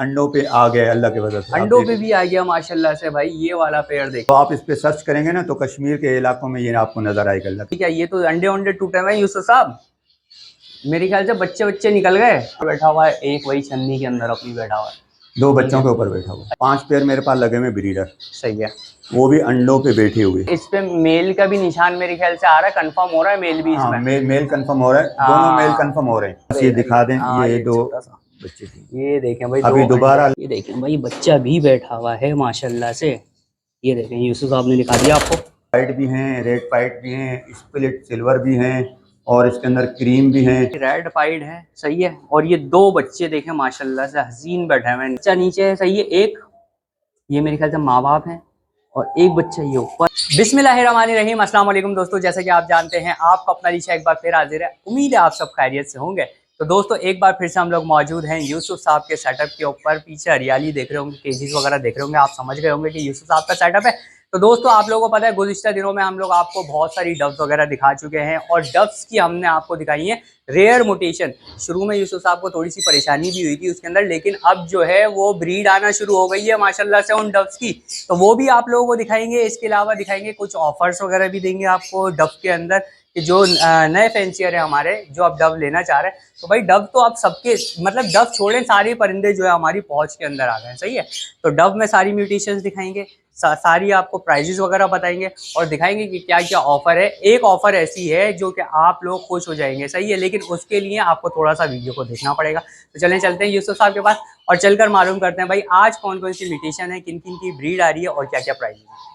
अंडों पे आ गया अल्लाह के वजह से। अंडों पे भी आ गया माशाल्लाह से भाई। ये वाला पेड़ देखो, तो आप इस पे सर्च करेंगे ना तो कश्मीर के इलाकों में ये आपको नजर आएगा अल्लाह के। ठीक है। ये तो अंडे वंडे टूटे हुए हैं यूसुफ साहब, मेरे ख्याल से बच्चे बच्चे निकल गए। बैठा हुआ है एक वही छन्नी के अंदर अपनी बैठा हुआ है, 2 बच्चों के ऊपर बैठा हुआ। 5 पैर मेरे पास लगे हुए ब्रीडर, सही है। वो भी अंडों पे बैठे हुए। इस पे मेल का भी निशान मेरे ख्याल से आ रहा है, कंफर्म हो रहा है मेल भी हाँ, इसमें। मेल कंफर्म हो रहा है, दोनों मेल कंफर्म हो रहे हैं। बस ये दिखा दें, ये 2 छोटा सा बच्चे थे। ये देखें भाई, अभी दोबारा ये देखें भाई, बच्चा भी बैठा हुआ है माशाल्लाह से। ये देखें यूसुफ साहब ने दिखा दिया आपको। वाइट भी हैं, रेड पाइट भी हैं, स्प्लिट सिल्वर भी हैं और इसके अंदर क्रीम भी हैं। रेड पाइड है, सही है। और ये 2 बच्चे देखें माशाल्लाह से हसीन बैठे हुए हैं। बच्चा नीचे है, सही है। एक ये मेरे ख्याल से माँ बाप हैं और एक बच्चा ये ऊपर। बिस्मिल्लाहिर्रहमानिर्रहीम, अस्सलाम वालेकुम दोस्तों। जैसे कि आप जानते हैं, आपका अपना रिशा एक बार फिर हाजिर है। उम्मीद है आप सब खैरियत से होंगे। तो दोस्तों एक बार फिर से हम लोग मौजूद हैं यूसुफ साहब के सेटअप के ऊपर। पीछे हरियाली देख रहे होंगे, केजीज वगैरह देख रहे होंगे, आप समझ गए होंगे कि यूसुफ साहब का सेटअप है। तो दोस्तों आप लोगों को पता है, गुज़िश्ता दिनों में हम लोग आपको बहुत सारी डव्स वगैरह दिखा चुके हैं और डव्स की हमने आपको दिखाई है रेयर म्यूटेशन। शुरू में यूसुफ साहब को थोड़ी सी परेशानी भी हुई थी उसके अंदर, लेकिन अब जो है वो ब्रीड आना शुरू हो गई है माशाल्लाह से उन डव्स की। तो वो भी आप लोगों को दिखाएंगे। इसके अलावा दिखाएंगे कुछ ऑफर्स वगैरह भी देंगे आपको डव के अंदर, कि जो नए फैंसियर है हमारे, जो आप डव लेना चाह रहे हैं। तो भाई डव तो आप सबके, मतलब डव छोड़ें, सारे परिंदे जो है हमारी पहुंच के अंदर आ गए हैं, सही है। तो डव में सारी म्यूटेशंस दिखाएंगे, सारी आपको प्राइजेस वगैरह बताएंगे और दिखाएंगे कि क्या क्या ऑफर है। एक ऑफर ऐसी है जो कि आप लोग खुश हो जाएंगे, सही है, लेकिन उसके लिए आपको थोड़ा सा वीडियो को देखना पड़ेगा। तो चलते हैं यूसुफ साहब के पास और चलकर मालूम करते हैं भाई आज कौन कौन सी म्यूटेशन है, किन किन की ब्रीड आ रही है और क्या क्या प्राइस है।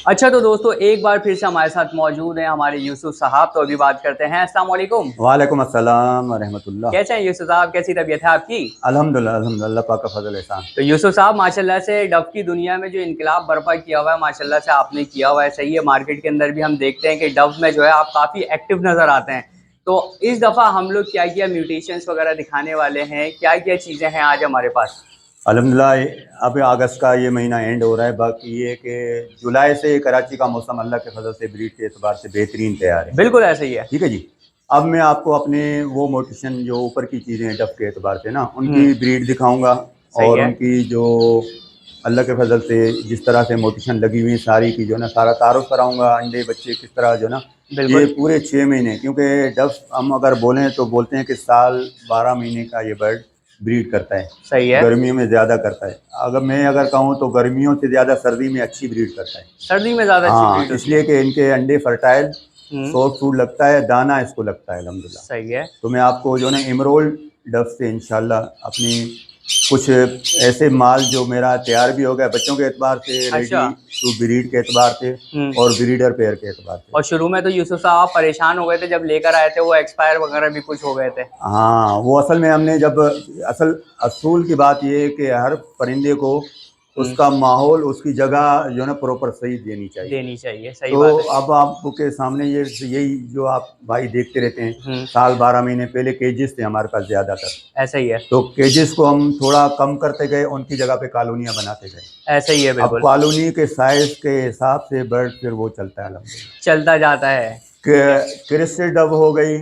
अच्छा तो दोस्तों एक बार फिर से हमारे साथ मौजूद हैं हमारे यूसुफ साहब। तो अभी बात करते हैं। अस्सलाम वालेकुम। वालेकुम अस्सलाम व रहमतुल्लाह। कैसे हैं यूसुफ साहब, कैसी तबीयत है आपकी? अल्हम्दुलिल्लाह अल्हम्दुलिल्लाह, पाक का फजल एहसान। तो यूसुफ साहब माशाल्लाह से डव की दुनिया में जो इनकलाब बर्पा किया हुआ है माशाल्लाह से आपने किया हुआ है, सही है। मार्केट के अंदर भी हम देखते हैं कि डव में जो है आप काफ़ी एक्टिव नज़र आते हैं। तो इस दफ़ा हम लोग क्या क्या म्यूटेशंस वगैरह दिखाने वाले हैं, क्या क्या चीज़ें हैं आज हमारे पास? अल्हम्दुलिल्लाह अब अगस्त का ये महीना एंड हो रहा है। बाकी ये कि जुलाई से कराची का मौसम अल्लाह के फजल से ब्रीड के एतबार से बेहतरीन तैयार है। बिल्कुल ऐसे ही है। ठीक है जी। अब मैं आपको अपने वो मोटिशन जो ऊपर की चीज़ें हैं डव के एतबार से ना, उनकी ब्रीड दिखाऊंगा और उनकी जो अल्लाह के फजल से जिस तरह से मोटिशन लगी हुई सारी की जो ना सारा तारुफ कराऊंगा। अंडे बच्चे किस तरह जो ना, ये पूरे 6 महीने, क्योंकि डव हम अगर बोलें तो बोलते हैं कि साल 12 महीने का ये बर्ड ब्रीड करता है, सही है। गर्मियों में ज़्यादा करता है। अगर कहूँ तो गर्मियों से ज़्यादा सर्दी में अच्छी ब्रीड करता है। सर्दी में ज़्यादा हाँ, अच्छी इसलिए कि इनके अंडे फर्टाइल, सॉफ्ट फूड लगता है, दाना इसको लगता है अल्हम्दुलिल्लाह। सही है। तो मैं आपको जो ना इमरोल्ड डव से इंशाल्लाह अपनी कुछ ऐसे माल जो मेरा तैयार भी हो गया बच्चों के एतबार से, रेडी टू ब्रीड के एतबार से और ब्रीडर पेयर के एतबार से। और शुरू में तो यूसुफ साहब परेशान हो गए थे जब लेकर आए थे, वो एक्सपायर वगैरह भी कुछ हो गए थे। हाँ, वो असल में हमने जब असूल की बात ये है कि हर परिंदे को उसका माहौल, उसकी जगह जो ना प्रॉपर सही देनी चाहिए। सही तो बात है। अब आपके सामने यही जो आप भाई देखते रहते हैं, साल 12 महीने पहले केजेस थे हमारे पास ज़्यादातर, ऐसा ही है। तो केजेस को हम थोड़ा कम करते गए, उनकी जगह पे कॉलोनियाँ बनाते गए। ऐसा ही है बिल्कुल। अब कॉलोनी के साइज के हिसाब से बर्ड फिर वो चलता है, चलता जाता है। क्रिस्टल डब हो गई,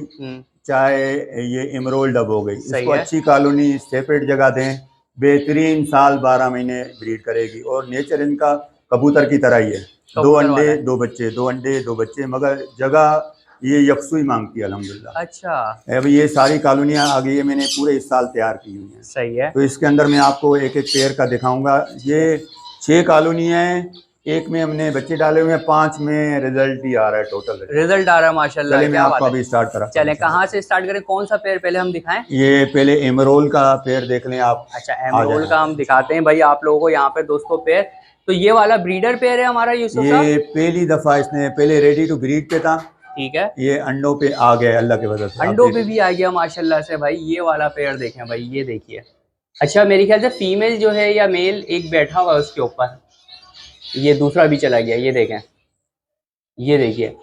चाहे ये इमरोल्ड डब हो गई, इसको अच्छी कॉलोनी सेपरेट जगह दें, बेहतरीन साल 12 महीने ब्रीड करेगी। और नेचर इनका कबूतर की तरह ही है, 2 अंडे 2 बच्चे, 2 अंडे 2 बच्चे, मगर जगह ये यकसुई मांगती है अल्हम्दुलिल्लाह। अच्छा। अब ये सारी कॉलोनियाँ आ गई है, मैंने पूरे इस साल तैयार की हुई हैं। सही है। तो इसके अंदर मैं आपको एक एक पेयर का दिखाऊंगा। ये 6 कॉलोनियाँ हैं, एक में हमने बच्चे डाले हुए हैं, 5 में रिजल्ट ही आ रहा है, टोटल रिजल्ट आ रहा है माशाल्लाह। चले मैं आपको अभी स्टार्ट करा। चले कहाँ से स्टार्ट करें, कौन सा पेयर पहले हम दिखाएं? ये पहले एमरोल का पेयर देख लें आप। अच्छा, एमरोल का हम दिखाते हैं भाई आप लोगों को यहाँ पे दोस्तों पेयर। तो ये वाला ब्रीडर पेयर है हमारा यूसुफ साहब। ये पहली दफा इसने, पहले रेडी टू ब्रीड पे था, ठीक है। ये अंडों पे आ गया अल्लाह की वजह से, अंडों पे भी आ गया माशाल्लाह से भाई। ये वाला पेयर देखें भाई, ये देखिए। अच्छा मेरे ख्याल से फीमेल जो है या मेल एक बैठा हुआ है उसके ऊपर, ये दूसरा भी चला गया, ये देखें, ये देखिए।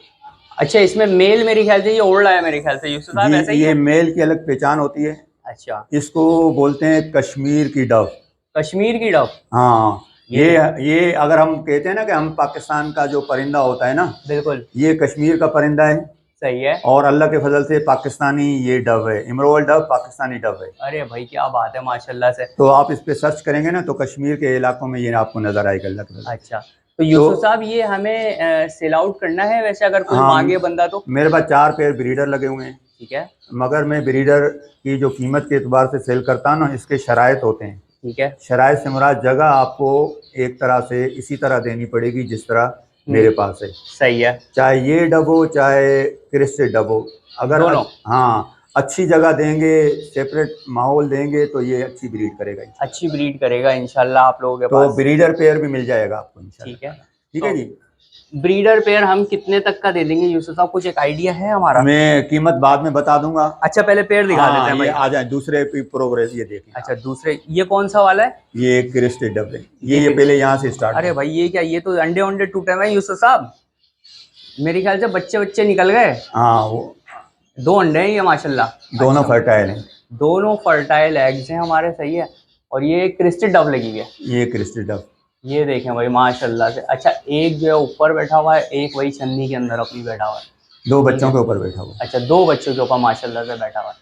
अच्छा इसमें मेल मेरे ख्याल से ये उड़ रहा है मेरे ख्याल से यूसुफ साहब, ऐसा ही ये है? मेल की अलग पहचान होती है। अच्छा, इसको बोलते हैं कश्मीर की डव। कश्मीर की डव। हाँ, ये अगर हम कहते हैं ना कि हम पाकिस्तान का जो परिंदा होता है ना, बिल्कुल ये कश्मीर का परिंदा है। सही है। और अल्लाह के फजल से पाकिस्तानी ये डव है, इमरोल्ड डव पाकिस्तानी डव है। अरे भाई क्या बात है माशाल्लाह से। तो आप इस पे सर्च करेंगे ना तो कश्मीर के इलाकों में ये आपको नजर आएगा अल्लाह के फजल से। अच्छा तो यूसुफ साहब ये हमें सेल आउट करना है वैसे अगर कोई हाँ, मांगे बंदा तो? मेरे पास 4 पेयर ब्रीडर लगे हुए हैं, ठीक है मगर मैं ब्रीडर की जो कीमत के एतबार से सेल करता हूँ ना, इसके शराइत होते हैं। ठीक है। शराइत से मुराद जगह आपको एक तरह से इसी तरह देनी पड़ेगी जिस तरह मेरे पास है। सही है। चाहे ये डब हो चाहे क्रिस्टेड डब हो, अगर दोनों? हाँ अच्छी जगह देंगे, सेपरेट माहौल देंगे तो ये अच्छी ब्रीड करेगा, अच्छी ब्रीड करेगा इंशाल्लाह आप लोगों के तो पास। ब्रीडर पेयर भी मिल जाएगा आपको इंशाल्लाह। ठीक है। ठीक है तो जी। ब्रीडर पेयर हम कितने तक का दे देंगे यूसुफ साहब, कुछ एक आइडिया है हमारा? मैं कीमत बाद में बता दूंगा। अच्छा पहले पेयर दिखा देते हाँ, हैं ये भाई। आ जाए दूसरे पे प्रोग्रेस ये देखें। अच्छा दूसरे, ये कौन सा वाला है? ये क्रिस्टेड डब है, ये पहले यहाँ से स्टार्ट। अरे भाई ये क्या, ये तो अंडे वंडे टूटे हुए हैं यूसुफ साहब, मेरे ख्याल से बच्चे बच्चे निकल गए। हाँ, वो 2 अंडे हैं ये माशाल्लाह। दोनों अच्छा, फर्टाइल हैं। दोनों फर्टाइल एग्स हैं हमारे, सही है। और ये क्रिस्टेड डव लगी हुई है। ये क्रिस्टेड डब, ये देखें भाई माशाल्लाह से। अच्छा एक जो है ऊपर बैठा हुआ है, एक वही छन्नी के अंदर अपनी बैठा हुआ है। 2 बच्चों के ऊपर बैठा हुआ। अच्छा 2 बच्चों के ऊपर माशाल्लाह से बैठा हुआ है।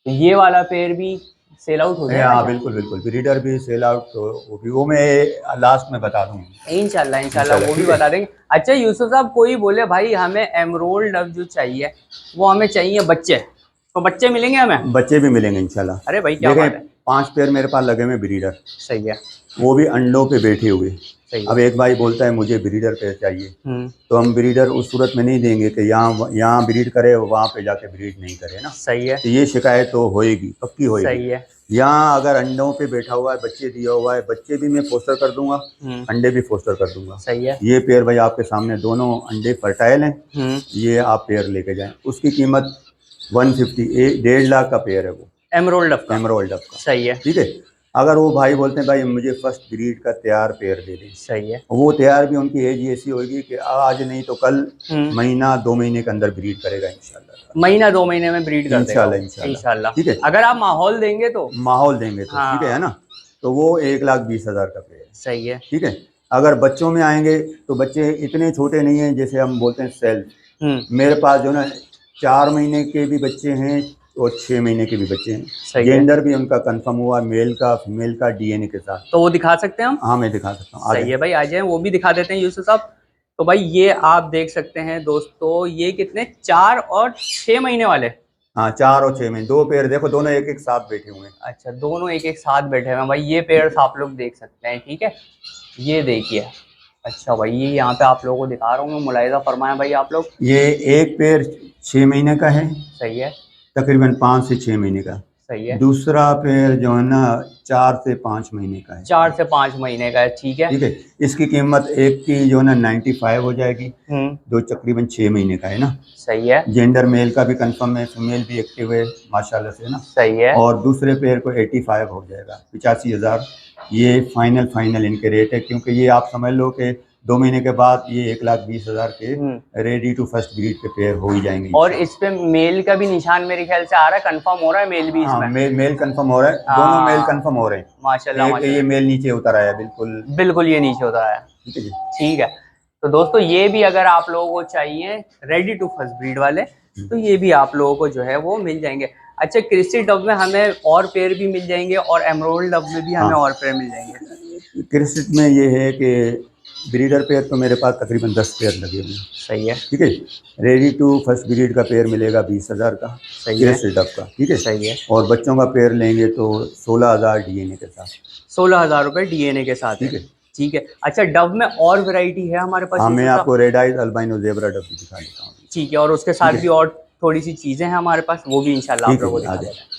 तो ये वाला पेयर भी सेल आउट हो जाएगा? हाँ बिल्कुल बिल्कुल, ब्रीडर भी सेल आउट, तो वो मैं लास्ट में बता दूंगा इंशाल्लाह इंशाल्लाह, वो भी बता देंगे। अच्छा यूसुफ साहब कोई बोले भाई हमें एमरोल्ड डव जो चाहिए वो हमें चाहिए बच्चे, तो बच्चे मिलेंगे हमें? बच्चे भी मिलेंगे इंशाल्लाह। अरे भाई क्या बात है। देखें 5 पेयर मेरे पास लगे हुए ब्रीडर, सही है। वो भी अंडों पे बैठे हुए। सही है। अब एक भाई बोलता है मुझे ब्रीडर पेयर चाहिए, हम्म, तो हम ब्रीडर उस सूरत में नहीं देंगे कि यहाँ ब्रीड करे वहाँ पे जाके ब्रीड नहीं करे ना। सही है। तो ये शिकायत तो होएगी, पक्की होएगी। सही है। यहाँ अगर अंडों पे बैठा हुआ है, बच्चे दिया हुआ है, बच्चे भी मैं फोस्टर कर दूंगा, अंडे भी फोस्टर कर दूंगा। सही है। ये पेयर भाई आपके सामने दोनों अंडे फर्टाइल हैं। हम्म, ये आप पेयर लेके जाएं, उसकी कीमत 150, 1.5 लाख का पेयर है वो, एमरोल्ड डव का। एमरोल्ड डब का। सही है। ठीक है। अगर वो भाई बोलते हैं भाई मुझे फर्स्ट ब्रीड का तैयार पेयर दे दें, सही है। वो तैयार भी उनकी एज ऐसी होगी कि आज नहीं तो कल, महीना 2 महीने के अंदर ब्रीड करेगा इंशाल्लाह। महीना 2 महीने में ब्रीड कर देगा इंशाल्लाह इंशाल्लाह। ठीक है, अगर आप माहौल देंगे तो। माहौल देंगे तो हाँ। ठीक है ना। तो वो 1,20,000 का पेयर है। सही है। ठीक है। अगर बच्चों में आएंगे तो बच्चे इतने छोटे नहीं हैं, जैसे हम बोलते हैं सेल्फ, मेरे पास जो ना 4 महीने के भी बच्चे हैं और 6 महीने के भी बच्चे हैं। जेंडर भी उनका कंफर्म हुआ, मेल का फीमेल का डीएनए के साथ। तो वो दिखा सकते हैं हम? हाँ मैं दिखा सकता हूँ। सही है भाई, आ जाए वो भी दिखा देते हैं यूसुफ साहब। तो भाई ये आप देख सकते हैं दोस्तों, ये कितने 4 और 6 महीने वाले? हाँ 4 और 6 महीने, 2 पेयर देखो, दोनों एक एक साथ बैठे हुए हैं। अच्छा दोनों एक एक साथ बैठे हुए हैं भाई, ये पेयर्स आप लोग देख सकते हैं। ठीक है, ये देखिए। अच्छा भाई ये यहाँ पे आप लोगों को दिखा रहा हूँ मैं, मुलाहिजा फरमाएं भाई आप लोग। ये एक पेयर 6 महीने का है, सही है। तकरीबन 5 से 6 महीने का। सही है। दूसरा पेयर जो है ना 4 से 5 महीने का है। 4 से 5 महीने का है। ठीक है। ठीक है। इसकी कीमत एक की जो है ना 95 हो जाएगी, जो तकरीबन 6 महीने का है ना। सही है। जेंडर मेल का भी कंफर्म है, फीमेल भी एक्टिव है माशाल्लाह से ना। सही है। और दूसरे पेयर को 85 हो जाएगा, 85,000। ये फाइनल इनके रेट है, क्योंकि ये आप समझ लो कि 2 महीने के बाद ये 1,20,000 के रेडी टू फर्स्ट ब्रीड के पेयर हो ही जाएंगे। और इस पे मेल का भी निशान मेरे ख्याल से आ रहा है, कंफर्म हो रहा है मेल भी इसमें? हाँ मेल कंफर्म हो रहा है, दोनों मेल कंफर्म हो रहे हैं माशाल्लाह। ये मेल नीचे उतर आया, बिल्कुल बिल्कुल ये नीचे उतर आया। ठीक है जी। ठीक है। तो दोस्तों ये भी अगर आप लोगों को चाहिए रेडी टू फर्स्ट ब्रीड वाले, तो ये भी आप लोगों को जो है वो मिल जाएंगे। अच्छा क्रिस्टल डब में हमें और पेयर भी मिल जाएंगे और एमरोल्ड डब में भी हमें और पेयर मिल जाएंगे। क्रिस्टल में ये है कि ब्रीडर पेयर तो मेरे पास तकरीबन 10 पेयर लगे हुए हैं। सही है। ठीक है। रेडी टू फर्स्ट ब्रीड का पेयर मिलेगा 20,000 का, सही है। क्रिस्टल डब का। ठीक है। सही है। और बच्चों का पेयर लेंगे तो 16,000 डीएनए के साथ। 16,000 रुपये डीएनए के साथ। ठीक है। ठीक है। अच्छा डब में और वैरायटी है हमारे पास? हाँ मैं आपको red eyes albino zebra dub भी दिखा देता हूँ। ठीक है। और उसके साथ भी और थोड़ी सी चीजें हैं हमारे पास, वो भी इंशाल्लाह आप लोगों को दिखा देते हैं।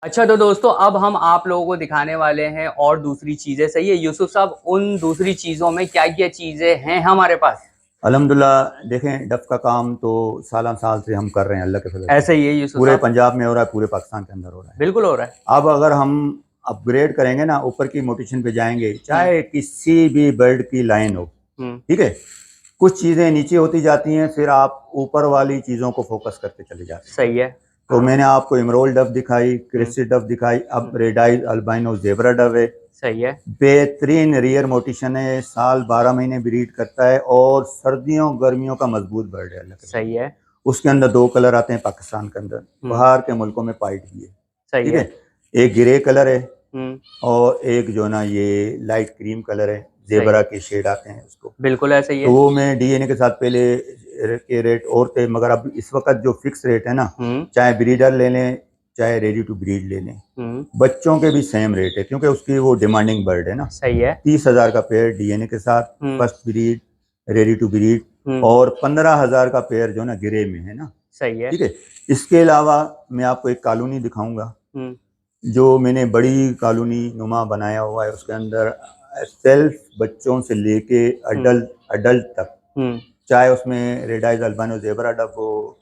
अच्छा तो दोस्तों अब हम आप लोगों को दिखाने वाले हैं और दूसरी चीजें। सही है यूसुफ साहब, उन दूसरी चीजों में क्या क्या चीजें हैं हमारे पास? अल्हम्दुलिल्लाह देखें, डब का काम तो साल से हम कर रहे हैं अल्लाह के फजल से। ऐसे ही है यूसुफ पूरे साहब? पंजाब में हो रहा है, पूरे पाकिस्तान के अंदर हो रहा है। बिल्कुल हो रहा है। अब अगर हम अपग्रेड करेंगे ना, ऊपर की मोटिशन पे जाएंगे, चाहे किसी भी बर्ड की लाइन हो, ठीक है, कुछ चीज़ें नीचे होती जाती हैं, फिर आप ऊपर वाली चीज़ों को फोकस करते चले जाते हैं। सही है। तो मैंने आपको इमरोल्ड डब दिखाई, क्रिस्टल डब दिखाई, अब red eyes albino zebra dub है। सही है। बेहतरीन रियर मोटिशन है, साल 12 महीने ब्रीड करता है और सर्दियों गर्मियों का मजबूत बर्ड है अल्लाह के। सही है। उसके अंदर 2 कलर आते हैं पाकिस्तान के अंदर, बाहर के मुल्कों में वाइट भी है, सही ठीक है। है। एक ग्रे कलर है और एक जो ना ये लाइट क्रीम कलर है, जेबरा के शेड आते हैं उसको, बिल्कुल ऐसा ही है। तो वो मैं डीएनए के साथ पहले के रेट और थे, मगर अब इस वक्त जो फिक्स रेट है ना, चाहे ब्रीडर ले लें चाहे रेडी टू ब्रीड ले लें, बच्चों के भी सेम रेट है, क्योंकि उसकी वो डिमांडिंग बर्ड है ना। सही है। 30,000 का पेयर डीएनए के साथ first breed, ready to breed, और 15,000 का पेयर जो ना ग्रे में है ना। सही है। ठीक है। इसके अलावा मैं आपको एक कॉलोनी दिखाऊंगा, जो मैंने बड़ी कॉलोनी नुमा बनाया हुआ है। उसके अंदर सेल्फ बच्चों से लेके अडल्ट तक, चाहे उसमें रेड आइज अल्बानो जेबरा डब हो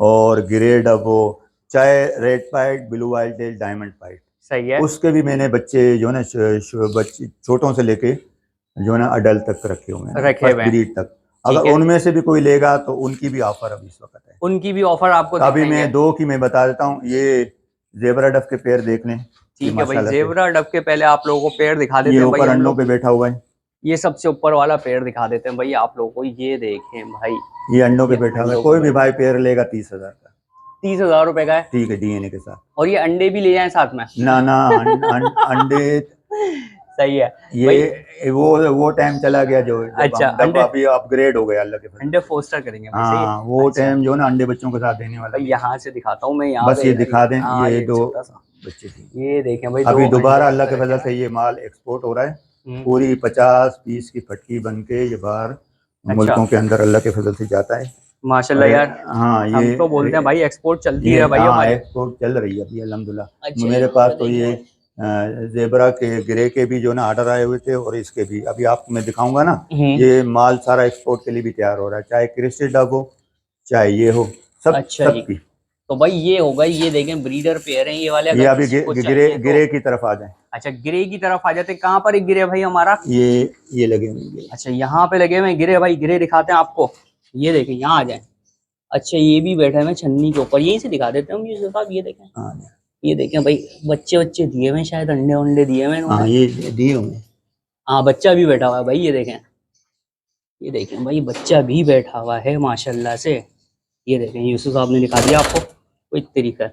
और ग्रे डब हो, चाहे रेड पाइट, ब्लू आइज टेल, डायमंड पाइट, सही है, उसके भी मैंने बच्चे जो ना बच्चे छोटों से लेके जो ना अडल्ट तक रखे हुए हैं, रखे फर्स्ट हुए हैं। ब्रीड तक। ठीक अगर है। उनमें से भी कोई लेगा तो उनकी भी ऑफर अभी इस वक्त है। उनकी भी ऑफर आपको अभी दिखाएंगे। मैं 2 की मैं बता देता हूँ। ये जेबरा डब के पेयर देख लें। ठीक है भाई, माशाल्लाह से जेबरा डब के पहले आप लोगों को पेड़ दिखा देते ये हैं भाई ऊपर हम अंडों लोग। पे बैठा हुआ है, ये सबसे ऊपर वाला पेड़ दिखा देते हैं भाई आप लोगों को। ये देखें भाई, ये अंडों पे बैठा हुआ है। कोई भी भाई पेयर लेगा 30,000 का। 30,000 रुपए का है। ठीक है, डीएनए के साथ। और ये अंडे भी ले जाएं साथ में? ना ना, अंडे सही है ये वो टाइम चला गया जो जब अच्छा, हम डब्बा अभी अपग्रेड हो गया अल्लाह के फजल अंडे से। फोस्टर करेंगे भाई। सही है। हाँ, वो अच्छा। टाइम जो ना अंडे बच्चों के साथ देने वाला। भाई यहाँ से दिखाता हूँ मैं, यहाँ बस पे ये दिखा दें, हाँ, ये 2 छोटा सा बच्चे थे। ये देखें भाई, अभी 2 दोबारा अंडे अल्लाह के रखे फजल हैं। से ये माल एक्सपोर्ट हो रहा है। पूरी 50 पीस की फटकी बन के ये बाहर मुल्कों के अंदर अल्लाह के फजल से जाता है। माशाल्लाह यार। हाँ, हम ये तो बोलते हैं भाई एक्सपोर्ट चलती ये है भाई हाँ हमारी। एक्सपोर्ट चल रही है अभी अल्हम्दुलिल्लाह। अच्छा, मेरे यहाँ पास पे तो देखें ये भाई। जेबरा के ग्रे के भी जो ना ऑर्डर आए हुए थे, और इसके भी अभी आपको मैं दिखाऊंगा ना। ये माल सारा एक्सपोर्ट के लिए भी तैयार हो रहा है, चाहे क्रिस्टल डब हो चाहे ये हो, सब अच्छा सब जी। की। तो भाई ये हो गई, ये देखें ब्रीडर पेयर हैं ये वाले। ये अगर अभी किसी को गिरे चाहिए तो गिरे की तरफ आ जाए। अच्छा, गिरे की तरफ आ जाते। कहाँ पर एक गिरे भाई हमारा? ये लगे हुए। अच्छा, यहाँ पे लगे हुए गिरे भाई। गिरे दिखाते हैं आपको, ये देखें, यहाँ आ जाए। अच्छा, ये भी बैठे हुए छन्नी के ऊपर, यहीं से दिखा देते हैं हम यूसुफ साहब। ये देखें, हाँ ये देखें भाई, बच्चे दिए हुए, शायद अंडे वंडे दिए हुए हाँ, ये दिए हुए। हाँ, बच्चा भी बैठा हुआ है भाई। ये देखें भाई, बच्चा भी बैठा हुआ है माशाल्लाह से। ये देखें, यूसुफ साहब ने दिखा दिया आपको कोई तरीका।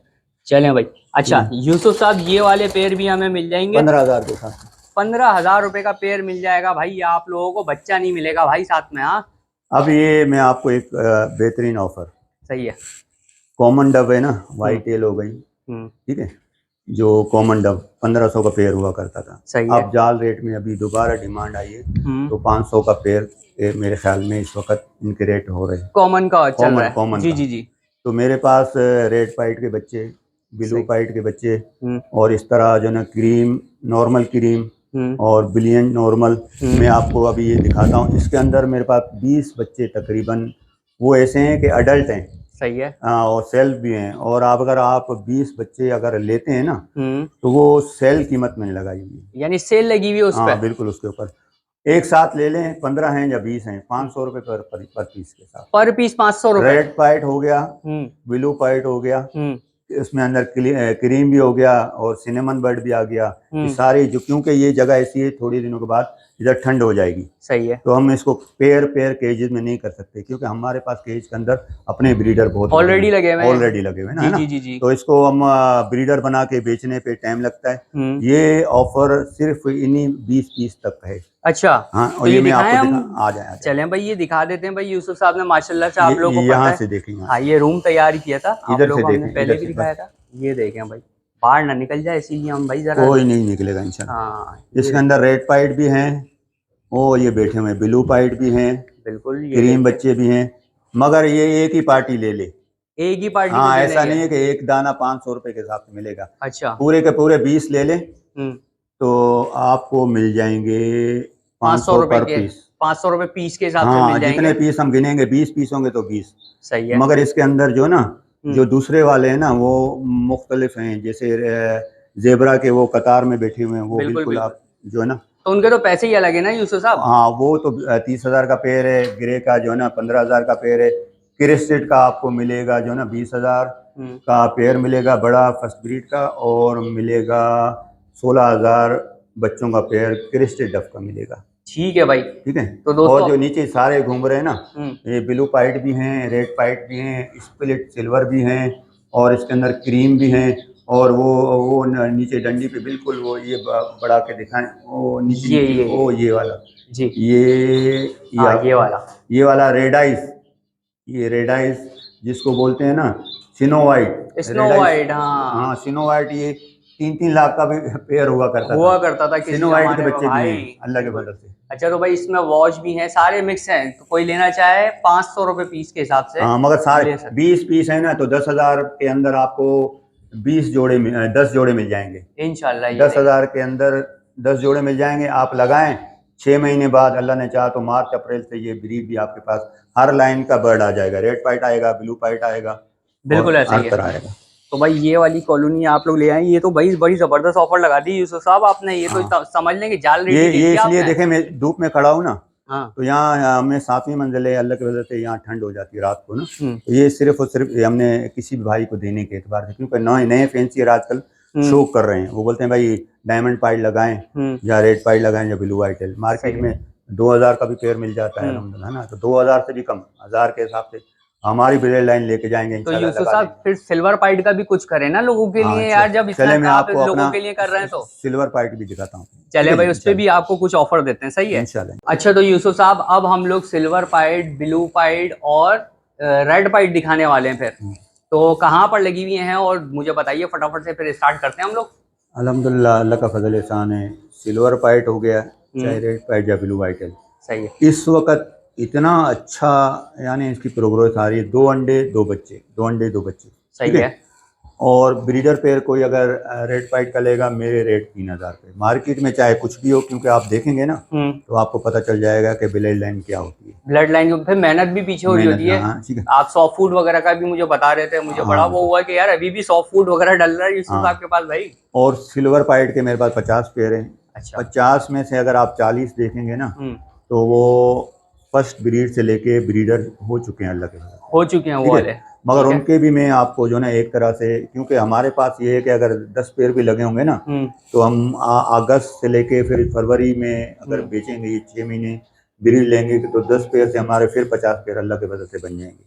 चलें भाई। अच्छा यूसुफ साहब, ये वाले पेड़ भी हमें मिल जाएंगे 15,000 के साथ। 15,000 रुपए का पेड़ मिल जाएगा भाई आप लोगों को। बच्चा नहीं मिलेगा भाई साथ में। हाँ, अब ये मैं आपको एक बेहतरीन ऑफर। सही है। कॉमन डब है ना, वाइट टेल हो गई, ठीक है, जो कॉमन डब 1500 का पेयर हुआ करता था। सही है। अब जाल रेट में अभी दोबारा डिमांड आई है, तो 500 का पेयर मेरे ख्याल में इस वक्त इनके रेट हो रहे हैं। कॉमन का चल रहा है। कॉमन जी का। जी जी। तो मेरे पास रेड पाइट के बच्चे, ब्लू पाइट के बच्चे, और इस तरह जो ना क्रीम, नॉर्मल क्रीम और ब्रिलियंट नॉर्मल, मैं आपको अभी ये दिखाता हूँ। इसके अंदर मेरे पास 20 बच्चे तकरीबन वो ऐसे हैं कि अडल्ट हैं। सही है। और सेल भी हैं। और आप अगर 20 बच्चे अगर लेते हैं ना, तो वो सेल कीमत मैंने लगाई हुई है, यानी सेल लगी हुई है उस पे। हाँ बिल्कुल, उसके ऊपर एक साथ ले लें, 15 हैं या 20 हैं, 500 रुपए पर पीस के साथ। पर पीस 500 रुपए। रेड पाइट हो गया, ब्लू पाइट हो गया, इसमें अंदर क्रीम भी हो गया, और सिनेमन बर्ड भी आ गया। ये सारी जो, क्योंकि ये जगह ऐसी है, थोड़ी दिनों के बाद इधर ठंड हो जाएगी। सही है। तो हम इसको पेयर केजेस में नहीं कर सकते, क्योंकि हमारे पास केज के अंदर अपने ब्रीडर बहुत ऑलरेडी लगे हुए ना, है ना। जी। तो इसको हम ब्रीडर बना के बेचने पे टाइम लगता है। ये ऑफर सिर्फ इन्हीं 20 पीस तक है। अच्छा, हाँ, तो और ये मैं आपको हम आ जाए। चलें भाई, ये दिखा देते हैं भाई। यूसुफ साहब ने माशाल्लाह से आप लोगों को यहाँ पता है। से देखेंगे। हाँ, ये रूम तैयार किया था आप इधर लोगों से को, हमने देखें, पहले इधर भी से दिखाया था। ये देखें भाई, बाहर ना निकल जाए, इसीलिए हम भाई जरा। कोई नहीं निकलेगा इंशाल्लाह। हाँ, इसके अंदर रेड पाइट भी हैं, ओ ये बैठे हुए ब्लू पाइट भी हैं, बिल्कुल। ये क्रीम बच्चे भी हैं, मगर ये एक ही पार्टी ले ले। एक ही पार्टी हाँ, में ऐसा नहीं है कि एक दाना 500 रुपए के हिसाब से मिलेगा। अच्छा, पूरे के पूरे 20 ले लें तो आपको मिल जाएंगे 500 पर पीस। 500 रुपए पीस के हिसाब से हाँ, मिल जाएंगे। जितने पीस हम गिनेंगे, 20 पीस होंगे तो 20। सही है। मगर इसके अंदर जो ना, जो दूसरे वाले हैं ना, वो मुख्तलिफ हैं। जैसे जेबरा के वो कतार में बैठे हुए हैं, वो बिल्कुल आप जो है ना, तो उनके तो पैसे ही अलग है ना यूसुफ साहब। हाँ, वो तो 30,000 का पेयर है। ग्रे का जो है ना 15,000 का पेयर है। क्रिस्टेड का आपको मिलेगा जो ना 20,000 का पेयर मिलेगा, बड़ा फर्स्ट ब्रीड का, और मिलेगा 16,000 बच्चों का पेयर क्रिस्टेड डफ का मिलेगा। ठीक है भाई। ठीक है। तो दोस्तों और जो नीचे सारे घूम रहे हैं ना, हम्म, ये ब्लू पाइट भी हैं, रेड पाइट भी हैं, स्प्लिट सिल्वर भी हैं, और इसके अंदर क्रीम भी हैं, और वो नीचे डंडी पे बिल्कुल वो ये बढ़ा के दिखाएं, वो नीचे नीचे वो ये वाला, जी हाँ ये वाला रेड आइस, ये रेड आइस जिसको बोलते हैं ना snow white, snow red ice. White, हाँ हाँ स्नो वाइट, ये 3-3 लाख का भी पेयर हुआ करता था किसी स्नो वाइट के जमाने में बच्चे भी भाई। हैं अल्लाह के बिल्कुल। फजल से। अच्छा तो भाई इसमें वॉच भी हैं, सारे मिक्स हैं, तो कोई लेना चाहे 500 रुपये पीस के हिसाब से हाँ मगर सारे ले सकते 20 पीस है ना, तो 10,000 के अंदर आपको 10 जोड़े मिल जाएंगे। हैं इंशाल्लाह। ये 10,000 के अंदर 10 जोड़े मिल जाएंगे। आप लगाएं, 6 महीने बाद अल्लाह ने चाहा तो मार्च अप्रैल से ये ब्रीड भी आपके पास हर लाइन का बर्ड आ जाएगा। रेड पाइट आएगा, ब्लू पाइट आएगा, बिल्कुल और ऐसा हर ही है। तरह आएगा। तो भाई ये वाली कॉलोनी आप लोग ले आए, ये तो भाई बड़ी जबरदस्त ऑफर लगा दी यूसुफ साहब आपने। ये तो हाँ। समझ लें कि जाल ये रेडी की इसलिए आपने। देखे मैं धूप में खड़ा हूँ ना, हाँ। तो यहाँ हमें 7वीं मंजिल है, अल्लाह की वजह से यहाँ ठंड हो जाती है रात को ना, हम्म तो ये सिर्फ और सिर्फ हमने किसी भी भाई को देने के एतबार से, क्योंकि नए नए फैंसियर आजकल शो कर रहे हैं, वो बोलते हैं भाई डायमंड पाइट लगाएं या रेड पाइट लगाएं या ब्लू वाइट। मार्केट में 2,000 का भी पेयर मिल जाता है अल्हम्दुलिल्लाह, है ना, तो 2,000 से भी कम, 1,000 के हिसाब से हमारी ब्लेड लाइन लेके जाएंगे तो इंशाल्लाह, यूसुफ लगा साहब देंगे। फिर सिल्वर पाइट का भी कुछ करें ना लोगों के हाँ लिए यार, जब इतना चले मैं आप आपको लोगों अपना के लिए कर रहे हैं तो सिल्वर पाइट भी दिखाता हूँ। चले भाई, उस पर भी आपको कुछ ऑफर देते हैं, सही है इंशाल्लाह। अच्छा तो यूसुफ साहब अब हम लोग सिल्वर पाइट, ब्लू पाइट और रेड पाइट दिखाने वाले हैं फिर, तो कहाँ पर लगी हुई हैं और मुझे बताइए फटाफट से, फिर स्टार्ट करते हैं हम लोग। अल्हम्दुलिल्लाह अल्लाह का फजल एहसान है, सिल्वर पाइट हो गया चाहे रेड पाइट या ब्लू वाइट है, सही है। इस वक्त इतना अच्छा यानी इसकी प्रोग्रेस आ रही है। 2 अंडे 2 बच्चे सही ठीक है। है। और ब्रीडर पेयर कोई अगर रेड पाइट का लेगा, मेरे रेट 3,000 रुपये मार्केट में चाहे कुछ भी हो, क्योंकि आप देखेंगे ना तो आपको पता चल जाएगा कि ब्लड लाइन क्या होती है। ब्लड लाइन की फिर मेहनत भी पीछे हो रही होती है। हाँ ठीक है। आप सॉफ्ट फूड वगैरह का भी मुझे बता रहे थे, मुझे बड़ा वो हुआ कि यार अभी भी सॉफ्ट फूड वगैरह डल रहा है यूसुफ साहब के पास भाई। और सिल्वर पाइट के मेरे पास 50 पेयर हैं। अच्छा। 50 में से अगर आप 40 देखेंगे ना तो वो फर्स्ट ब्रीड से लेके ब्रीडर हो चुके हैं, अल्लाह के हो चुके हैं वो वाले। मगर उनके भी मैं आपको जो ना एक तरह से, क्योंकि हमारे पास ये है कि अगर 10 पेयर भी लगे होंगे ना तो हम अगस्त से लेके फिर फरवरी में अगर बेचेंगे, ये 6 महीने ब्रीड लेंगे तो 10 पेयर से हमारे फिर 50 पेयर अल्लाह की वजह से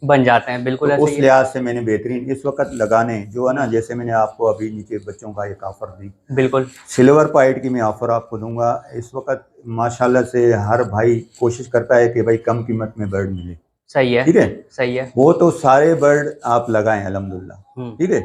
बन जाते हैं। बिल्कुल तो ऐसे उस लिहाज से मैंने बेहतरीन इस वक्त लगाने जो है ना, जैसे मैंने आपको अभी नीचे बच्चों का एक ऑफर दी, बिल्कुल सिल्वर पाइट की मैं ऑफर आपको दूंगा। इस वक्त माशाल्लाह से हर भाई कोशिश करता है कि भाई कम कीमत में बर्ड मिले। सही है। ठीक है, सही है। वो तो सारे बर्ड आप लगाएं अल्हम्दुलिल्लाह। ठीक है,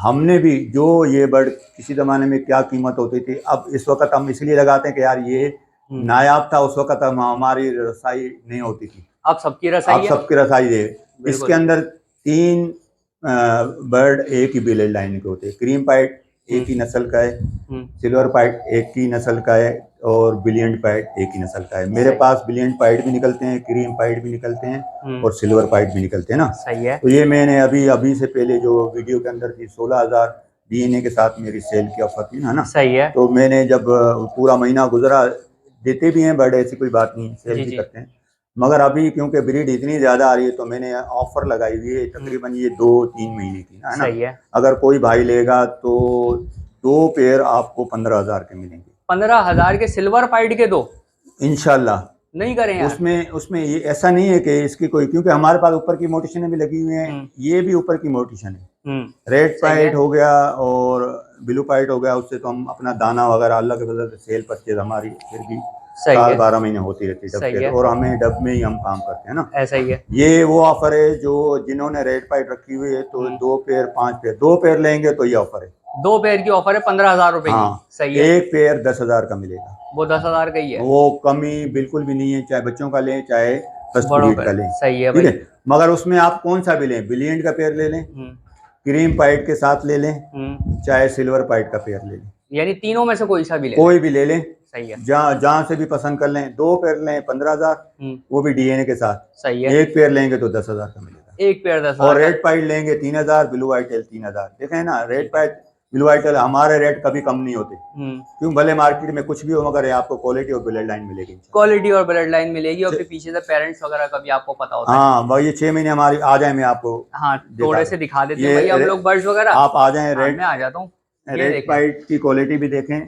हमने भी जो ये बर्ड किसी ज़माने में क्या कीमत होती थी, अब इस वक्त हम इसलिए लगाते हैं कि यार ये नायाब था, उस वक्त हमारी रसाई नहीं होती थी, अब सबकी रसाई अब है। सबकी रसाई है। इसके अंदर 3 बर्ड एक ही ब्लड लाइन के होते हैं। क्रीम पाइट एक ही नस्ल का है, सिल्वर पाइट एक ही नस्ल का है, और ब्रिलियंट पाइट एक ही नस्ल का है। मेरे पास ब्रिलियंट पाइट भी निकलते हैं, क्रीम पाइट भी निकलते हैं, और सिल्वर पाइट भी निकलते हैं ना। सही है। तो ये मैंने अभी से पहले जो वीडियो के अंदर थी 16,000 DNA के साथ मेरी सेल की ऑफर थी ना। सही है। तो मैंने जब पूरा महीना गुजरा, देते भी हैं बर्ड, ऐसी कोई बात नहीं, सेल भी करते हैं, मगर अभी क्योंकि ब्रीड इतनी ज़्यादा आ रही है तो मैंने ऑफर लगाई हुई है, तकरीबन ये 2-3 महीने की ना, है ना। सही है। अगर कोई भाई लेगा तो 2 पेयर आपको 15,000 के मिलेंगे। 15,000 के सिल्वर पाइट के 2 इंशाल्लाह। नहीं करें यार। उसमें ये ऐसा नहीं है कि इसकी कोई, क्योंकि हमारे पास ऊपर की मोटिशन भी लगी हुई है, ये भी ऊपर की मोटिशन है। रेड पाइट हो गया और ब्लू पाइट हो गया, उससे तो हम अपना दाना वगैरह अल्लाह के वजह से सेल परचेज हमारी फिर भी साल 12 महीने होती रहती है डब के, और हमें डब में ही हम काम करते हैं ना। ऐसा ही है। ये वो ऑफर है जो जिन्होंने रेड पाइट रखी हुई है तो 2 पेयर 5 पेयर 2 पेयर लेंगे तो ये ऑफर है। 2 पेयर की ऑफर है 15,000 रुपए की। सही है। एक पेयर 10,000 का मिलेगा, वो 10,000 का ही है, वो कमी बिल्कुल भी नहीं है, चाहे बच्चों का लें चाहे फर्स्ट ब्रीड का लें। सही है ठीक भाई। है, मगर उसमें आप कौन सा भी लें, ब्रिलियंट का पेयर ले लें, क्रीम पाइट के साथ ले लें, चाहे सिल्वर पाइट का पेयर ले लें, यानी तीनों में से कोई सा भी ले, कोई भी ले लें। सही है। जहाँ से भी पसंद कर लें। 2 पेयर लें 15,000, वो भी DNA के साथ। सही है। एक पेयर लेंगे तो 10,000 का मिलेगा, एक पेयर 10,000। और रेड पाइट लेंगे 3,000, ब्लू आइटल 3,000। देखें ना, रेड पाइट ब्लू आइटल हमारे रेट कभी कम नहीं होते, क्यों, भले मार्केट में कुछ भी हो मगर आपको क्वालिटी और ब्लड लाइन मिलेगी, क्वालिटी और ब्लड लाइन मिलेगी, और फिर पीछे से पेरेंट्स वगैरह का भी आपको पता होता है। हाँ भाई, ये 6 महीने हमारी आ जाए, मैं आपको थोड़े से दिखा देते हैं भाई हम लोग बर्ड्स वगैरह। आप आ जाए, मैं आ जाता हूँ। रेड पाइट की क्वालिटी भी देखें,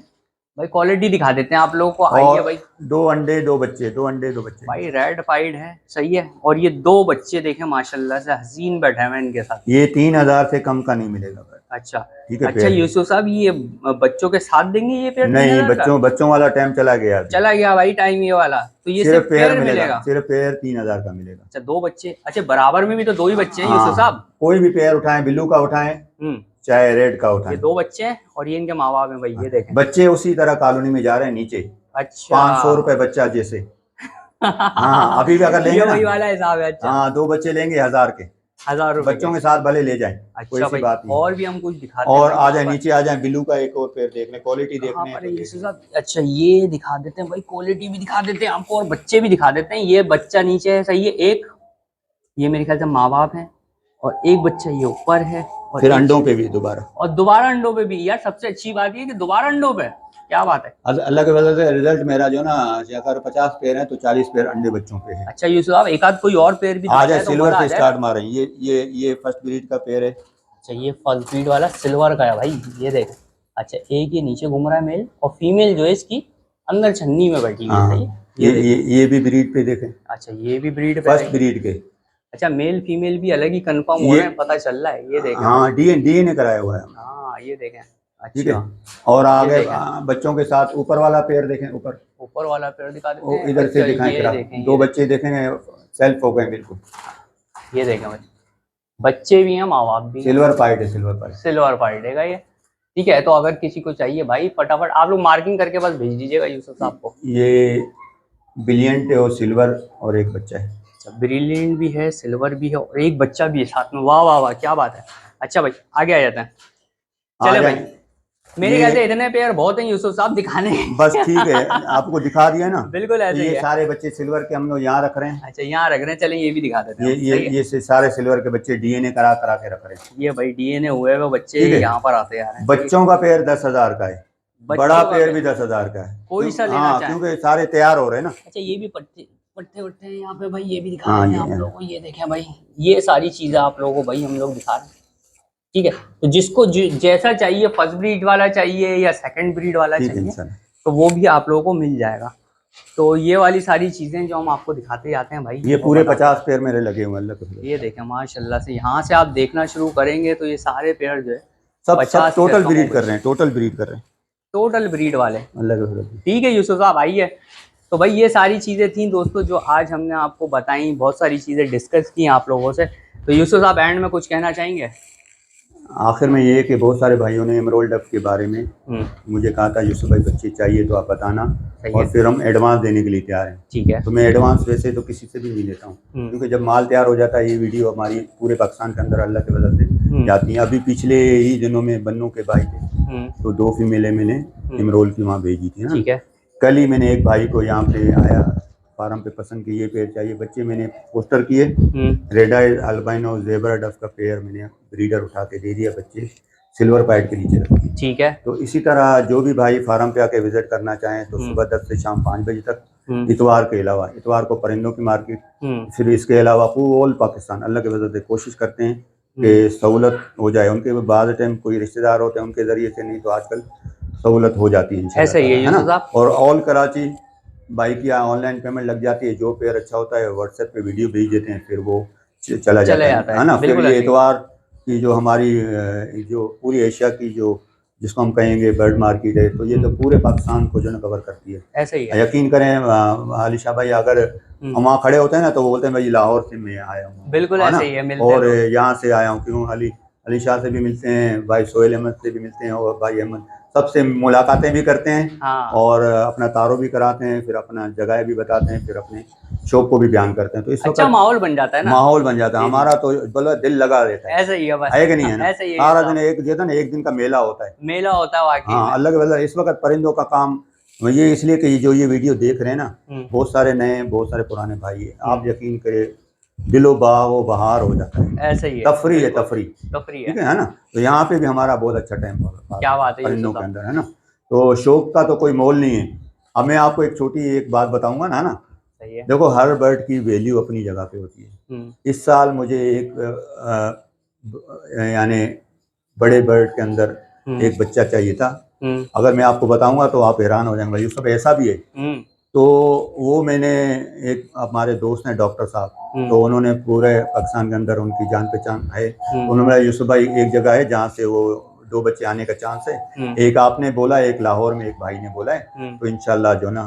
भाई क्वालिटी दिखा देते हैं आप लोगों को, आइए और भाई। 2 अंडे 2 बच्चे, 2 अंडे 2 बच्चे। भाई रेड पाइड है, सही है। और ये 2 बच्चे देखें माशाल्लाह से हसीन बैठे हुए हैं इनके साथ। ये 3000 से कम का नहीं मिलेगा भाई। अच्छा ठीक है अच्छा पेड़। यूसुफ साहब, ये बच्चों के साथ देंगे ये पेड़ नहीं, 3000 का? बच्चों वाला टाइम चला गया अभी। चला गया भाई टाइम ये वाला, तो ये सिर्फ सिर्फ पेड़ पेड़ मिलेगा, मिलेगा। सिर्फ पेड़ 3000 का मिलेगा। अच्छा 2 बच्चे, अच्छा बराबर में भी तो 2 ही बच्चे हैं यूसुफ साहब। कोई भी पेड़ उठाएं, ब्लू का उठाएं चाहे रेड का ये उठाएं। 2 बच्चे हैं और ये इनके माँ बाप हैं भाई, ये देखें। बच्चे उसी तरह कॉलोनी में जा रहे हैं नीचे। अच्छा 500 रुपए बच्चा जैसे। हाँ, अभी भी अगर लेंगे ये ना। वही वाला हिसाब है। अच्छा हाँ, 2 बच्चे लेंगे 1000 के। 1000 रुपए बच्चों के साथ भले ले जाएं, कोई अच्छा सी भाई, बात नहीं। और भी हम कुछ दिखाते और हैं आ भाई जाए यहाँ पर। नीचे आ जाए, ब्लू का एक और पेड़ देख लें, क्वालिटी कहाँ देखने पर तो है देख यूसुफ लें। साहब? अच्छा ये दिखा देते हैं भाई, क्वालिटी भी दिखा देते हैं आपको और बच्चे भी दिखा देते हैं। ये बच्चा नीचे है, सही है। एक ये मेरे ख्याल से माँ बाप है और एक बच्चा ये ऊपर है और फिर एक अंडों पे भी दोबारा। और दोबारा अंडों पे भी। यार सबसे अच्छी बात ये कि दोबारा अंडों पे, क्या बात है। अल्लाह के वजह से रिजल्ट मेरा जो ना, अगर 50 पेड़ है तो 40 पेड़ अंडे बच्चों पे है। अच्छा यूसुफ साहब, एक आध कोई और पेड़ भी आ जाए, तो सिल्वर मजा आ से जाए। स्टार्ट मारें। ये फर्स्ट ब्रीड का पेड़ है। अच्छा ये फल फीड वाला सिल्वर का है भाई, ये देख। अच्छा एक ये नीचे घूम रहा है मेल, और फीमेल जो है इसकी अंदर छन्नी में बैठी हुई है, सही है। हाँ, ये भी ब्रीड पे देखें, अच्छा ये भी ब्रीड पे फर्स्ट है। ब्रीड के। अच्छा मेल फीमेल भी अलग ही कंफर्म हो ये रहे हैं, पता चल रहा है, ये देखें। हाँ, डीएनए कराया हुआ है। हाँ ये देखें। ठीक है। अच्छा और आगे देखें। बच्चों के साथ ऊपर वाला पेड़ देखें, ऊपर ऊपर वाला पेड़ दिखा देते वो हैं। इधर से अच्छा, दिखाएं ये जरा। देखें, 2 बच्चे देखेंगे, सेल्फ हो गए बिल्कुल। ये देखें भाई, बच्चे भी हैं माँ बाप भी हैं। सिल्वर पाइट है, सिल्वर पाइट। सिल्वर पार्टेगा ये। ठीक है, तो अगर किसी को चाहिए भाई फटाफट आप लोग मार्किंग करके बस भेज दीजिएगा यूसुफ साहब को। ये ब्रिलियंट है और सिल्वर, और एक बच्चा है। अच्छा ब्रिलियंट भी है, सिल्वर भी है और एक बच्चा भी है साथ में। वाह वाह वाह, क्या बात है। अच्छा भाई आगे आ जाते हैं। आ चले जाए। भाई, मेरे ख्याल से इतने पेयर बहुत हैं यूसुफ साहब दिखाने। बस ठीक है, आपको दिखा दिया ना। बिल्कुल तो ऐसे ही ये है। सारे बच्चे सिल्वर के हम लोग यहाँ रख रहे हैं। अच्छा यहाँ रख रहे हैं, चले ये भी दिखा देते हैं। ये सारे सिल्वर के बच्चे डीएनए करा करा के रख रहे हैं। ये भाई डीएनए हुए हुए बच्चे ठीक है। यहाँ पर आते जा रहे हैं। बच्चों का पेड़ 10,000 का है, बच्चों बड़ा का पेड़ पेड़ भी 10,000 का है। कोई सा लेना हाँ, चाहे। क्योंकि सारे तैयार हो रहे हैं ना। अच्छा ये भी पट्टे पट्टे वट्टे हैं यहाँ पे भाई, ये भी दिखा हाँ, देते हैं आप लोगों को। ये देखें भाई, ये सारी चीजें आप लोगों को भाई हम लोग दिखा रहे हैं। ठीक है, तो जिसको जैसा चाहिए, फर्स्ट ब्रीड वाला चाहिए या सेकंड ब्रीड वाला ठीक है चाहिए, इंशाल्लाह। तो वो भी आप लोगों को मिल जाएगा। तो ये वाली सारी चीजें जो हम आपको दिखाते जाते हैं भाई, ये वो पूरे बताते 50 पेड़ मेरे लगे हुए हैं, अल्लाह के फजल से। ये देखें माशाल्लाह से, यहाँ से आप देखना शुरू करेंगे तो ये सारे पेड़ जो है सब 50 टोटल से ब्रीड कम कर रहे हैं, टोटल ब्रीड कर रहे हैं, टोटल ब्रीड वाले। अल्लाह के फजल से। ठीक है यूसुफ साहब आइए। तो भाई ये सारी चीज़ें थी दोस्तों जो आज हमने आपको बताई, बहुत सारी चीज़ें डिस्कस की आप लोगों से। तो यूसुफ साहब एंड में कुछ कहना चाहेंगे? आखिर में ये कि बहुत सारे भाइयों ने एमरोल्ड डब के बारे में मुझे कहा था, यूसुफ भाई बच्चे चाहिए तो आप बताना, और फिर हम एडवांस देने के लिए तैयार हैं। ठीक है। तो मैं एडवांस वैसे तो किसी से भी नहीं लेता हूँ, क्योंकि जब माल तैयार हो जाता है, ये वीडियो हमारी पूरे पाकिस्तान के अंदर अल्लाह की वजह से जाती है। अभी पिछले ही दिनों में बन्नों के भाई थे, तो 2 फीमेलें मैंने एमरोल की वहाँ भेजी थी ना। ठीक है। कल ही मैंने एक भाई को यहाँ पे आया फार्म पे, पसंद की ये पेड़ चाहिए, बच्चे मैंने पोस्टर किए, रेड आई अल्बाइनो ज़ेबरा डफ का पेयर मैंने ब्रीडर उठा के दे दिया, बच्चे सिल्वर पाइट के नीचे रखे। ठीक है। तो इसी तरह जो भी भाई फार्म पे आके विजिट करना चाहें तो सुबह 10 से शाम 5 बजे तक, इतवार के अलावा, इतवार को परिंदों की मार्केट, फिर इसके अलावा पूरे पाकिस्तान अल्लाह की वजह से कोशिश करते हैं कि सहूलत हो जाए। उनके बाद टाइम कोई रिश्तेदार होते हैं उनके ज़रिए से, नहीं तो आजकल सहूलत हो जाती है इंशाल्लाह, ऐसा ही है ना। साहब। और ऑल कराची बाइक या ऑनलाइन पेमेंट लग जाती है, जो पेयर अच्छा होता है व्हाट्सएप पे वीडियो भेज देते हैं, फिर वो चला जाता है ना। फिर ये इतवार की जो हमारी जो पूरी एशिया की जो जिसको हम कहेंगे बर्ड मार्केट है, तो ये तो पूरे पाकिस्तान को जो है कवर करती है। ऐसा ही है। यकीन करें अली शाह भाई, अगर हम वहाँ खड़े होते हैं ना तो वो बोलते हैं भाई लाहौर से मैं आया हूँ, बिल्कुल ऐसा ही है, मिलते और हैं यहाँ से आया हूँ। क्यों, अली शाह से भी मिलते हैं, भाई सोहेल अहमद से भी मिलते हैं, और भाई अहमद सबसे मुलाकातें भी करते हैं। हाँ। और अपना तारो भी कराते हैं, फिर अपना जगह भी बताते हैं, फिर अपने शौक को भी बयान करते हैं। तो इस अच्छा माहौल बन जाता है ना, माहौल बन जाता है हमारा, तो बोला दिल लगा देता है। ऐसा ही है बस, है कि नहीं है ना। ऐसा ही है। सारा दिन एक जो है ना, एक दिन का मेला होता है, मेला होता है वाकई हाँ में। अल्लाह के वजह। इस वक्त परिंदों का काम ये इसलिए कि जो ये वीडियो देख रहे हैं ना, बहुत सारे नए बहुत सारे पुराने भाई है, आप यकीन करें दिलो बाहो बहार हो जाता है। ऐसा ही है, तफरी है, तफरी है। ठीक है ना। तो यहाँ पे भी हमारा बहुत अच्छा टाइम क्या बात है परिंदों के अंदर, है ना। तो शौक का तो कोई मोल नहीं है। अब मैं आपको एक छोटी एक बात बताऊंगा ना सही है। देखो, हर बर्ड की वैल्यू अपनी जगह पे होती है। इस साल मुझे एक यानी बड़े बर्ड के अंदर एक बच्चा चाहिए था, अगर मैं आपको बताऊंगा तो आप हैरान हो जाएंगे भाई, यूसुफ ऐसा भी है। तो वो मैंने एक हमारे दोस्त हैं डॉक्टर साहब, तो उन्होंने पूरे पाकिस्तान के अंदर उनकी जान पहचान है, उन्होंने बोला यूसुफ भाई एक जगह है जहाँ से वो 2 बच्चे आने का चांस है, एक आपने बोला, एक लाहौर में एक भाई ने बोला है, तो इंशाल्लाह जो ना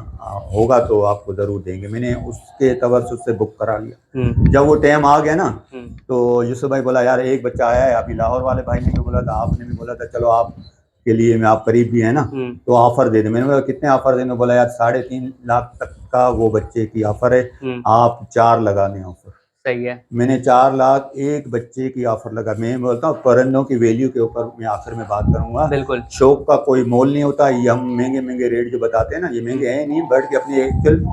होगा तो आपको जरूर देंगे। मैंने उसके तवज्जुह से बुक करा लिया। जब वो टाइम आ गया ना तो यूसुफ भाई बोला यार एक बच्चा आया है, अभी लाहौर वाले भाई ने भी बोला था, आपने भी बोला था, चलो आप के लिए मैं आप करीब भी है ना तो ऑफर दे दे। मैंने बोला कितने ऑफर देने, बोला यार 3.5 लाख तक का वो बच्चे की ऑफर है, आप 4 लगा दें ऑफर। सही है। मैंने 4 लाख एक बच्चे की ऑफर लगा। मैं बोलता हूँ परिंदों की वैल्यू के ऊपर मैं आखिर में बात करूंगा। बिल्कुल, शौक का कोई मोल नहीं होता। ये हम महंगे महंगे रेट जो बताते हैं ना, ये महंगे हैं नहीं, बट के अपनी एक्चुअल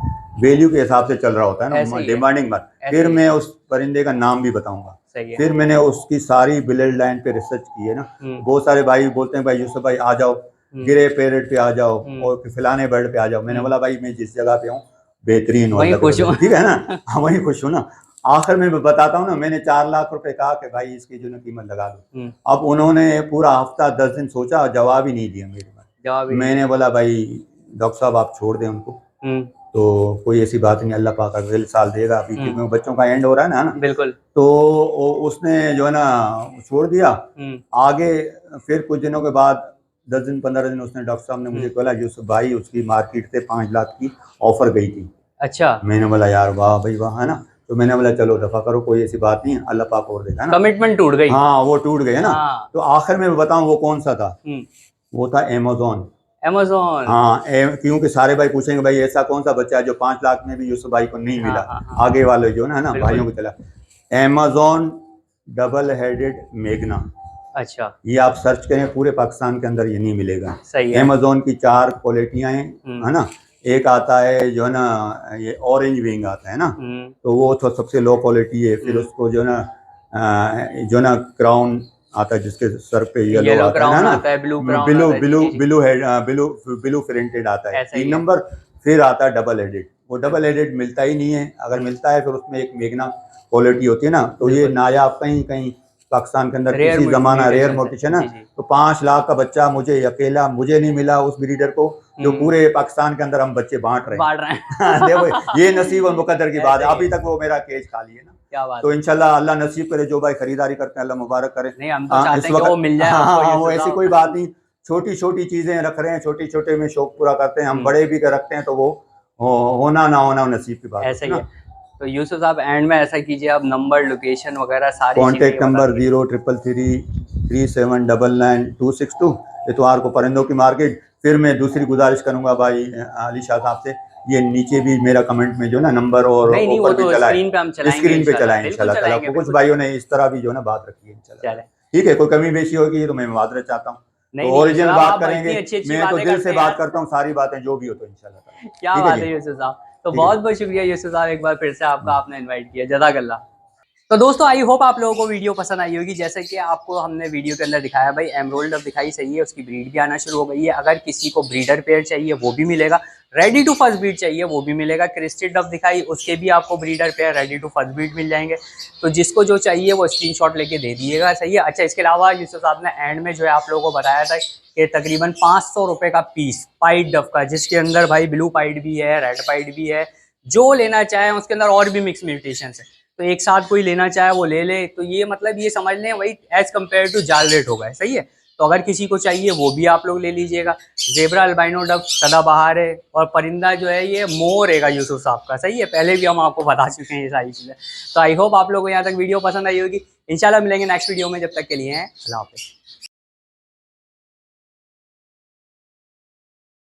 वैल्यू के हिसाब से चल रहा होता है ना, डिमांडिंग बात। फिर मैं उस परिंदे का नाम भी बताऊंगा। फिर मैंने उसकी सारी ब्लड लाइन पे रिसर्च की है ना। बहुत सारे भाई बोलते हैं भाई यूसुफ भाई आ जाओ, गिरे पेरेट पे आ जाओ और फिलाने बर्ड पे आ जाओ। मैंने बोला भाई मैं जिस जगह पे हूँ बेहतरीन हो, ठीक है ना, हाँ वही खुश हूँ ना। आखिर में बताता हूँ ना, मैंने 4 लाख रुपए कहा कि भाई इसकी जो ना कीमत लगा दो। अब उन्होंने पूरा हफ्ता 10 दिन सोचा, जवाब ही नहीं दिया मेरे पास। मैंने बोला भाई डॉक्टर साहब आप छोड़ दें उनको, तो कोई ऐसी बात नहीं, अल्लाह पाक अगले साल देगा, अभी क्योंकि बच्चों का एंड हो रहा है ना। बिल्कुल। तो उसने जो है ना छोड़ दिया। आगे फिर कुछ दिनों के बाद 10 दिन 15 दिन उसने डॉक्टर साहब ने मुझे बोला यूसुफ भाई उसकी मार्केट से 5 लाख की ऑफर गई थी। अच्छा। मैंने बोला यार वाह भाई वाह, है ना। तो मैंने बोला चलो दफा करो, कोई ऐसी बात नहीं, अल्लाह पाक और देगा ना। कमिटमेंट टूट गई। हाँ वो टूट गई है ना। तो आखिर में बताऊं वो कौन सा था, वो था अमेज़न। हाँ क्योंकि सारे भाई पूछेंगे भाई ऐसा कौन सा बच्चा है जो 5 लाख में भी यूसुफ भाई को नहीं मिला। आगे वाले जो है ना भाइयों को चला अमेज़न डबल हेडेड मैग्ना। अच्छा, ये आप सर्च करें पूरे पाकिस्तान के अंदर ये नहीं मिलेगा। सही है। अमेज़न की 4 क्वालिटियां हैं, है ना। एक आता है जो है ना ये ऑरेंज विंग आता है ना, तो वो तो सबसे लो क्वालिटी है। फिर उसको जो ना क्राउन आता है जिसके सर पे येलो आता है ना, ब्लू प्रिंटेड आता है 3 नंबर। फिर आता है डबल हेडेड, वो डबल हेडेड मिलता ही नहीं है, अगर मिलता है फिर उसमें एक मैग्ना क्वालिटी होती है ना, तो ये नायाब कहीं कहीं पाकिस्तान के अंदर किसी जमाना रेयर मोटिशन है ना। तो 5 लाख का बच्चा मुझे अकेला मुझे नहीं मिला उस ब्रीडर को, जो पूरे पाकिस्तान के अंदर हम बच्चे बांट रहे हैं। देखो ये नसीब और मुकद्दर की बात है। अभी तक वो मेरा केज खाली है ना। क्या बात। तो इंशाल्लाह अल्लाह नसीब करे, जो भाई खरीदारी करते हैं अल्लाह मुबारक करे। नहीं हम तो चाहते हैं कि वो मिल जाए। हाँ वो ऐसी कोई बात नहीं, छोटी छोटी चीजें रख रहे हैं, छोटी छोटे में शौक पूरा करते हैं हम। बड़े भी रखते हैं तो वो होना ना होना नसीब की बात है ना। तो यूसुफ साहब एंड में ऐसा कीजिए, आप नंबर लोकेशन वगैरह सारी कॉन्टेक्ट नंबर 0333399262। इतवार को परिंदों की मार्केट। फिर मैं दूसरी गुजारिश करूंगा भाई अली शाह साहब से, ये नीचे भी मेरा कमेंट में जो ना नंबर और ऊपर भी चलाए, स्क्रीन पे चलाएं इंशाल्लाह ताला। कुछ भाइयों ने इस तरह भी जो ना बात रखी है इंशाल्लाह। ठीक है, कोई कमी बेशी होगी तो मैं माजरत चाहता हूँ। तो ओरिजिनल बात करेंगे, मैं तो दिल से बात करता हूँ, सारी बातें जो भी हो तो इंशाल्लाह। क्या बात है यूसुफ साहब, तो बहुत बहुत शुक्रिया यूसुफ साहब, एक बार फिर से आपका आपने इनवाइट किया, जज़ाकल्लाह। तो दोस्तों आई होप आप लोगों को वीडियो पसंद आई होगी। जैसे कि आपको हमने वीडियो के अंदर दिखाया भाई एमरोल्ड डब दिखाई, सही है, उसकी ब्रीड भी आना शुरू हो गई है। अगर किसी को ब्रीडर पेयर चाहिए वो भी मिलेगा, रेडी टू फर्स्ट ब्रीड चाहिए वो भी मिलेगा। क्रिस्टेड डब दिखाई, उसके भी आपको breeder pair ready to first breed मिल जाएंगे। तो जिसको जो चाहिए वो स्क्रीनशॉट लेके दे दिएगा, सही है। अच्छा इसके अलावा यूसुफ साहब ने एंड में जो है आप लोगों को बताया था कि तकरीबन 500 रुपये का पीस पाइड डब का, जिसके अंदर भाई ब्लू पाइड भी है, रेड पाइड भी है, जो लेना चाहे उसके अंदर और भी मिक्स म्यूटेशन है। तो एक साथ कोई लेना चाहे वो ले ले। तो ये मतलब ये समझ लें वही एज कम्पेयर टू जाल रेट होगा, सही है। तो अगर किसी को चाहिए वो भी आप लोग ले लीजिएगा। जेब्रा अल्बाइनो डब सदाबहार है, और परिंदा जो है ये मोर रहेगा यूसुफ साहब का, सही है। पहले भी हम आपको बता चुके हैं ये सारी चीज़ें। तो आई होप आप लोगों को यहाँ तक वीडियो पसंद आई होगी। इंशाल्लाह मिलेंगे नेक्स्ट वीडियो में, जब तक के लिए अल्लाह हाफ़िज़।